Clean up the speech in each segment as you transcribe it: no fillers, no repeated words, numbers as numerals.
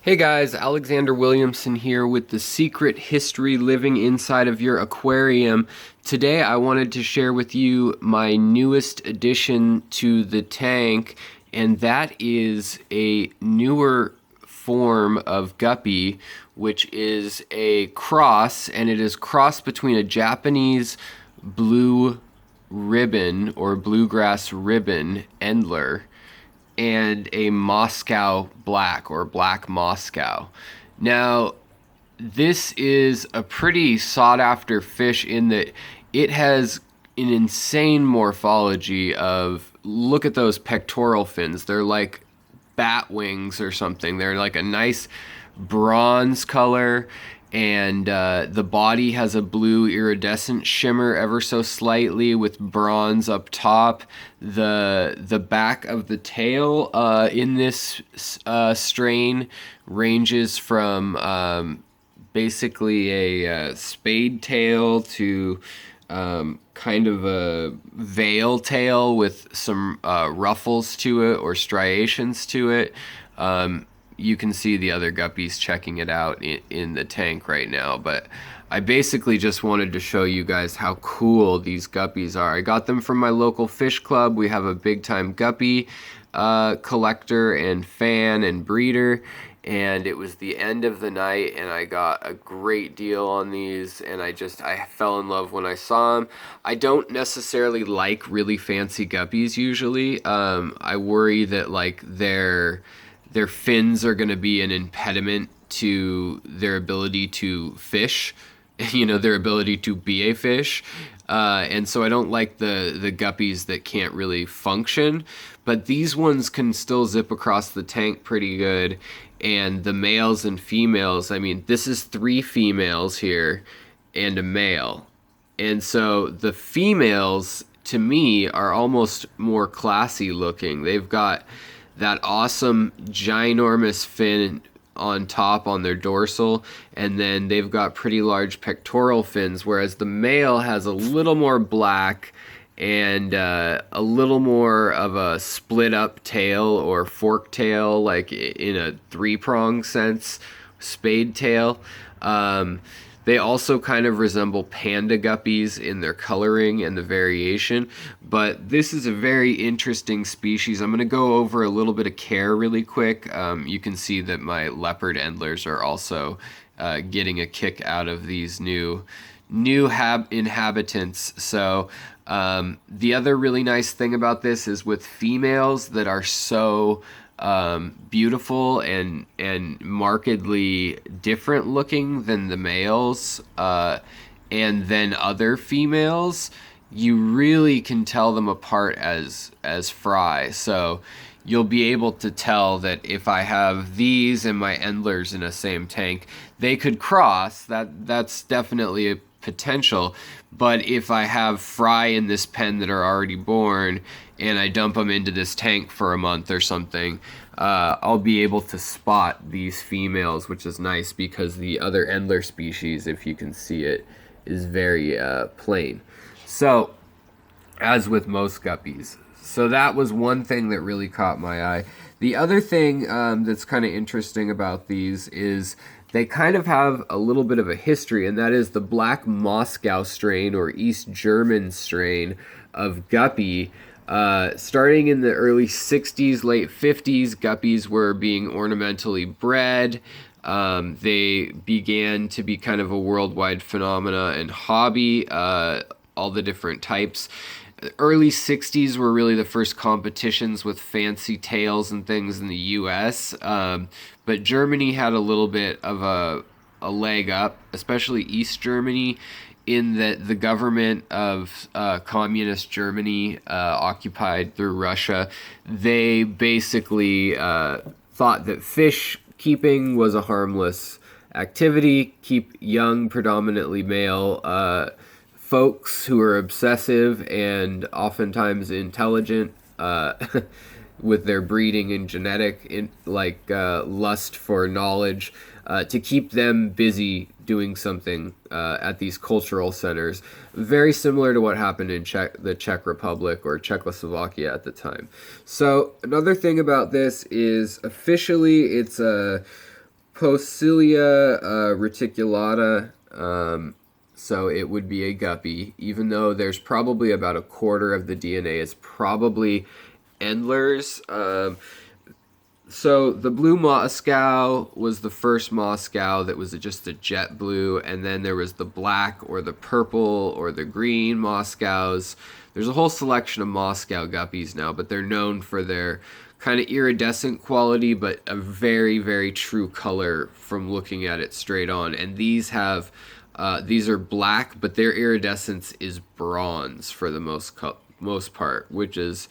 Hey guys, Alexander Williamson here with The Secret History Living Inside of Your Aquarium. Today I wanted to share with you my newest addition to the tank, and that is a newer form of guppy, which is a cross, and it is crossed between a Japanese blue ribbon or bluegrass ribbon endler and a Moscow black or black Moscow. Now, this is a pretty sought after fish in that it has an insane morphology of, look at those pectoral fins. They're like bat wings or something. They're like a nice bronze color, and the body has a blue iridescent shimmer ever so slightly with bronze up top. The back of the tail in this strain ranges from basically a spade tail to kind of a veil tail with some ruffles to it or striations to it. You can see the other guppies checking it out in the tank right now, but I basically just wanted to show you guys how cool these guppies are. I got them from my local fish club. We have a big time guppy collector and fan and breeder, and it was the end of the night and I got a great deal on these, and I fell in love when I saw them. I don't necessarily like really fancy guppies usually. I worry that like their fins are going to be an impediment to their ability to fish, their ability to be a fish. And so I don't like the guppies that can't really function. But these ones can still zip across the tank pretty good. And the males and females, I mean, this is 3 females here and a male. And so the females, to me, are almost more classy looking. They've got that awesome ginormous fin on top on their dorsal, and then they've got pretty large pectoral fins, whereas the male has a little more black and a little more of a split up tail or fork tail, like in a 3-prong sense, spade tail. They also kind of resemble panda guppies in their coloring and the variation, but this is a very interesting species. I'm going to go over a little bit of care really quick. You can see that my leopard endlers are also getting a kick out of these new inhabitants. So the other really nice thing about this is with females that are so beautiful and markedly different looking than the males, and then other females, you really can tell them apart as fry. So you'll be able to tell that if I have these and my endlers in a same tank, they could cross. That's definitely a potential. But if I have fry in this pen that are already born and I dump them into this tank for a month or something, I'll be able to spot these females, which is nice because the other endler species, if you can see it, is very plain. So, as with most guppies. So that was one thing that really caught my eye. The other thing that's kind of interesting about these is they kind of have a little bit of a history, and that is the black Moscow strain or East German strain of guppy. Starting in the early 60s, late 50s, guppies were being ornamentally bred. They began to be kind of a worldwide phenomena and hobby, all the different types. Early 60s were really the first competitions with fancy tails and things in the US, but Germany had a little bit of a leg up, especially East Germany, in that the government of communist Germany, occupied through Russia, they basically thought that fish keeping was a harmless activity. Keep young, predominantly male folks who are obsessive and oftentimes intelligent with their breeding and genetic lust for knowledge, to keep them busy doing something at these cultural centers, very similar to what happened in the Czech Republic or Czechoslovakia at the time. So another thing about this is officially it's a Poecilia reticulata. So it would be a guppy, even though there's probably about a quarter of the DNA is probably endlers. So the blue Moscow was the first Moscow that was just a jet blue, and then there was the black or the purple or the green Moscows. There's a whole selection of Moscow Guppies now, but they're known for their kind of iridescent quality, but a very, very true color from looking at it straight on. And these are black, but their iridescence is bronze for the most part, which is,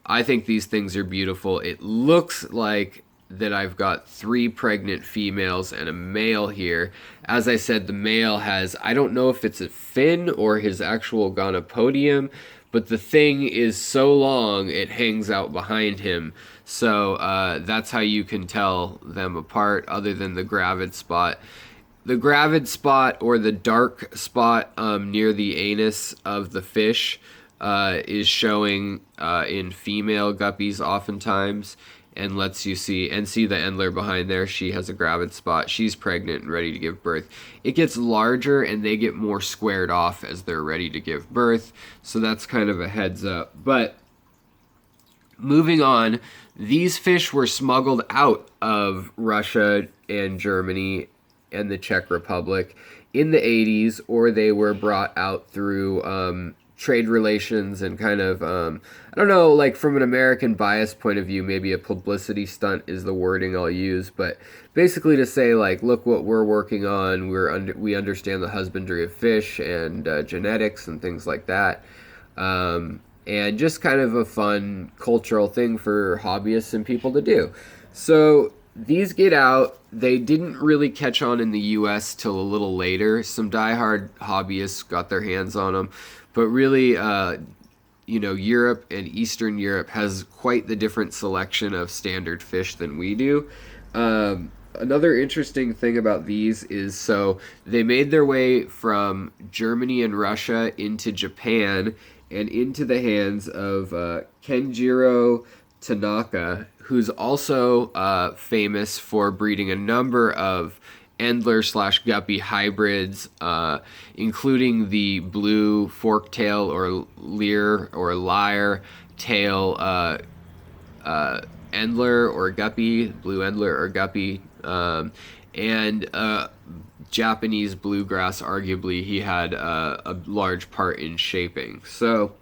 I think these things are beautiful. It looks like that I've got 3 pregnant females and a male here. As I said, the male has, I don't know if it's a fin or his actual gonopodium, but the thing is so long it hangs out behind him. So that's how you can tell them apart, other than the gravid spot. The gravid spot, or the dark spot near the anus of the fish, is showing in female guppies oftentimes, and lets you see the endler behind there. She has a gravid spot. She's pregnant and ready to give birth. It gets larger and they get more squared off as they're ready to give birth, so that's kind of a heads up. But moving on, these fish were smuggled out of Russia and Germany and the Czech Republic in the 80s, or they were brought out through trade relations and kind of, I don't know, like from an American bias point of view, maybe a publicity stunt is the wording I'll use, but basically to say, like, look what we're working on, we understand the husbandry of fish and genetics and things like that. And just kind of a fun cultural thing for hobbyists and people to do. So these get out. They didn't really catch on in the U.S. till a little later. Some diehard hobbyists got their hands on them. But really, Europe and Eastern Europe has quite the different selection of standard fish than we do. Another interesting thing about these is, so they made their way from Germany and Russia into Japan and into the hands of Kenjiro Tanaka, who's also famous for breeding a number of endler/guppy hybrids, including the blue forktail or leer or lyre tail endler or guppy, blue endler or guppy, and Japanese bluegrass. Arguably, he had a large part in shaping. So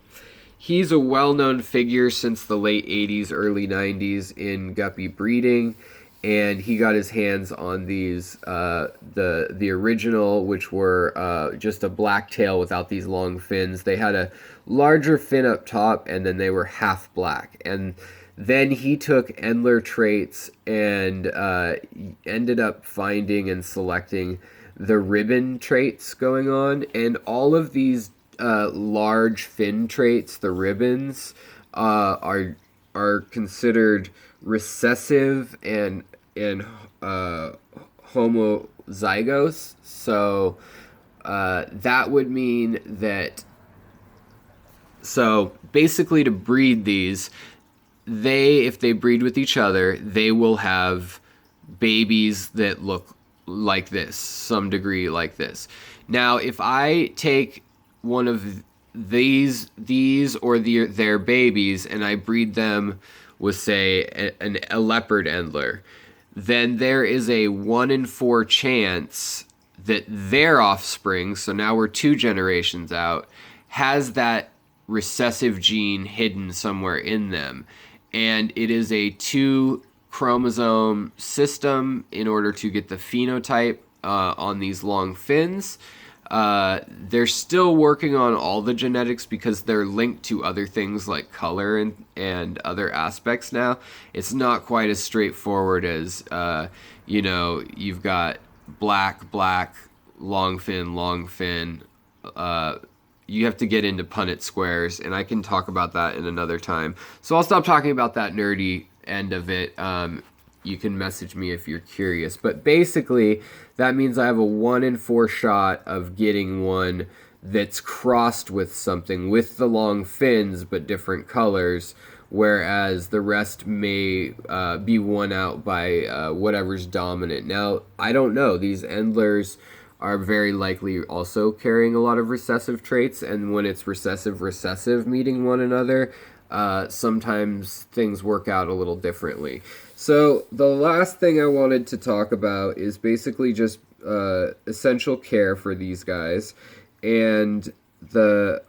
he's a well-known figure since the late 80s, early 90s in guppy breeding, and he got his hands on these, the original, which were just a black tail without these long fins. They had a larger fin up top, and then they were half black. And then he took endler traits and ended up finding and selecting the ribbon traits going on, and all of these large fin traits, the ribbons, are considered recessive and homozygous. So that would mean that, so basically to breed these, if they breed with each other, they will have babies that look like this, some degree like this. Now, if I take one of these or their babies and I breed them with, say, a leopard endler, then there is a 1 in 4 chance that their offspring, so now we're 2 generations out, has that recessive gene hidden somewhere in them. And it is a 2 chromosome system in order to get the phenotype on these long fins. They're still working on all the genetics because they're linked to other things like color and other aspects now. It's not quite as straightforward as, you've got black, long fin. You have to get into Punnett squares, and I can talk about that in another time. So I'll stop talking about that nerdy end of it. You can message me if you're curious. But basically, that means I have a 1 in 4 shot of getting one that's crossed with something with the long fins but different colors, whereas the rest may be won out by whatever's dominant. Now, I don't know. These endlers are very likely also carrying a lot of recessive traits, and when it's recessive meeting one another, sometimes things work out a little differently. So the last thing I wanted to talk about is basically just essential care for these guys, and the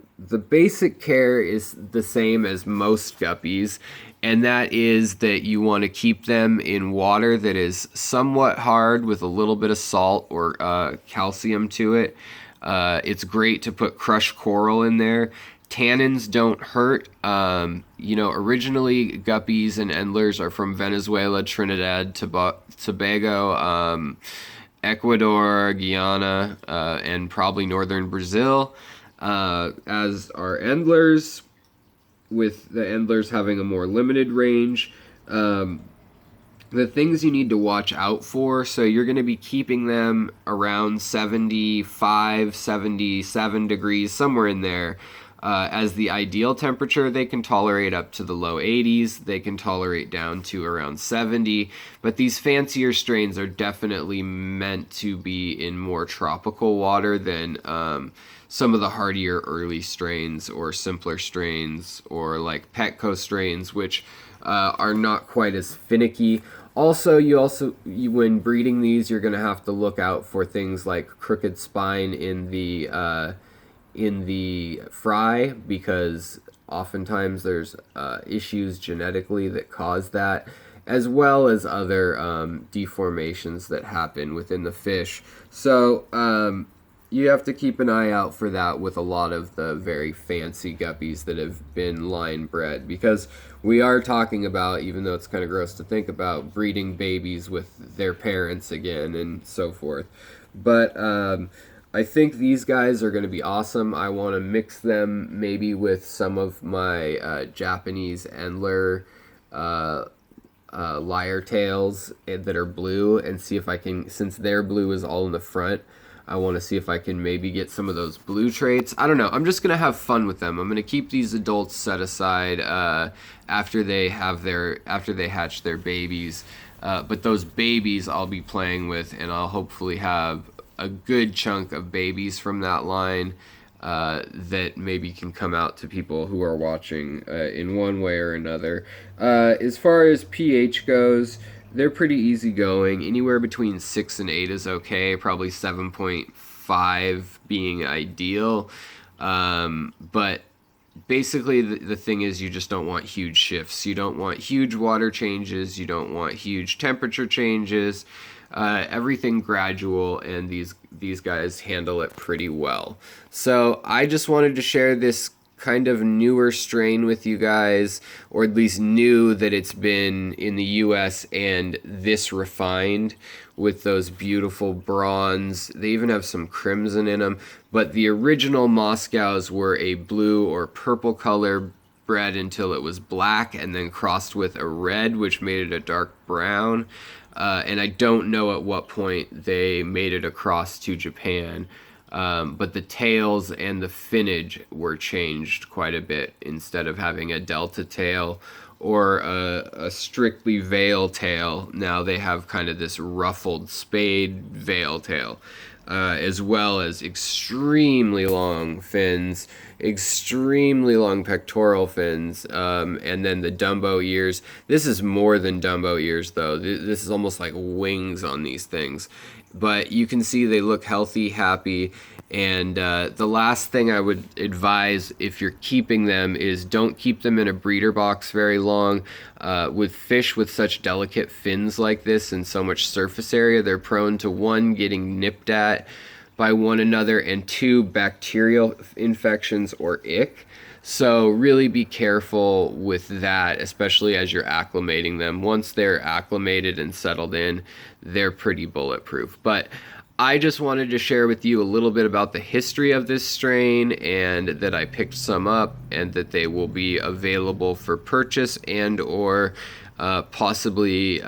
basic care is the same as most guppies, and that is that you want to keep them in water that is somewhat hard with a little bit of salt or calcium to it. It's great to put crushed coral in there. Tannins don't hurt. Originally guppies and endlers are from Venezuela, Trinidad, Tobago, Ecuador, Guyana, and probably northern Brazil, as are endlers, with the endlers having a more limited range. The things you need to watch out for, so you're going to be keeping them around 75, 77 degrees, somewhere in there. As the ideal temperature, they can tolerate up to the low 80s. They can tolerate down to around 70. But these fancier strains are definitely meant to be in more tropical water than some of the hardier early strains or simpler strains, or like Petco strains, which are not quite as finicky. Also, when breeding these, you're going to have to look out for things like crooked spine in the fry, because oftentimes there's issues genetically that cause that, as well as other deformations that happen within the fish. So you have to keep an eye out for that with a lot of the very fancy guppies that have been line bred, because we are talking about, even though it's kind of gross to think about, breeding babies with their parents again and so forth. But I think these guys are going to be awesome. I want to mix them maybe with some of my Japanese Endler lyre tails that are blue, and see if I can, since their blue is all in the front, I want to see if I can maybe get some of those blue traits. I don't know. I'm just going to have fun with them. I'm going to keep these adults set aside after they hatch their babies. But those babies I'll be playing with, and I'll hopefully have a good chunk of babies from that line that maybe can come out to people who are watching in one way or another. As far as pH goes, they're pretty easygoing. Anywhere between 6 and 8 is okay. Probably 7.5 being ideal. But basically the thing is, you just don't want huge shifts. You don't want huge water changes. You don't want huge temperature changes. Everything gradual, and these guys handle it pretty well. So I just wanted to share this kind of newer strain with you guys, or at least new that it's been in the US and this refined, with those beautiful bronze. They even have some crimson in them, but the original Moscows were a blue or purple color, bred until it was black and then crossed with a red, which made it a dark brown. And I don't know at what point they made it across to Japan. But the tails and the finnage were changed quite a bit. Instead of having a delta tail or a strictly veil tail, now they have kind of this ruffled spade veil tail, as well as extremely long fins, extremely long pectoral fins, and then the Dumbo ears. This is more than Dumbo ears, though. This is almost like wings on these things. But you can see they look healthy, happy, and the last thing I would advise if you're keeping them is don't keep them in a breeder box very long. With fish with such delicate fins like this and so much surface area, they're prone to, one, getting nipped at by one another, and two, bacterial infections or ick. So really be careful with that, especially as you're acclimating them. Once they're acclimated and settled in, they're pretty bulletproof. But I just wanted to share with you a little bit about the history of this strain, and that I picked some up, and that they will be available for purchase and or possibly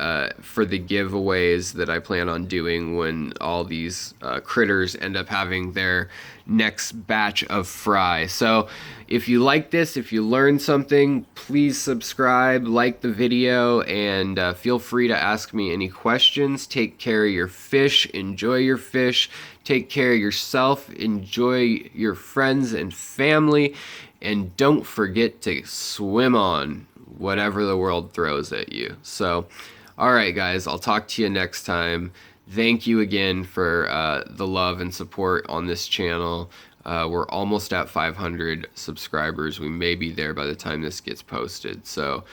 for the giveaways that I plan on doing when all these critters end up having their next batch of fry. So if you like this, if you learned something, please subscribe, like the video, and feel free to ask me any questions. Take care of your fish, enjoy your fish, take care of yourself, enjoy your friends and family, and don't forget to swim on whatever the world throws at you. So, all right, guys, I'll talk to you next time. Thank you again for the love and support on this channel. We're almost at 500 subscribers. We may be there by the time this gets posted. So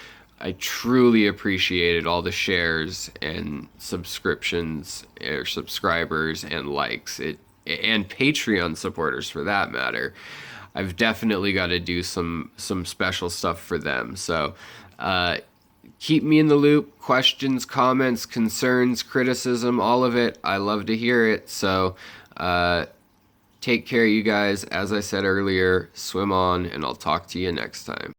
I truly appreciated all the shares and subscriptions, or subscribers and likes, and Patreon supporters for that matter. I've definitely got to do some special stuff for them. So keep me in the loop. Questions, comments, concerns, criticism, all of it. I love to hear it. So take care, you guys. As I said earlier, swim on, and I'll talk to you next time.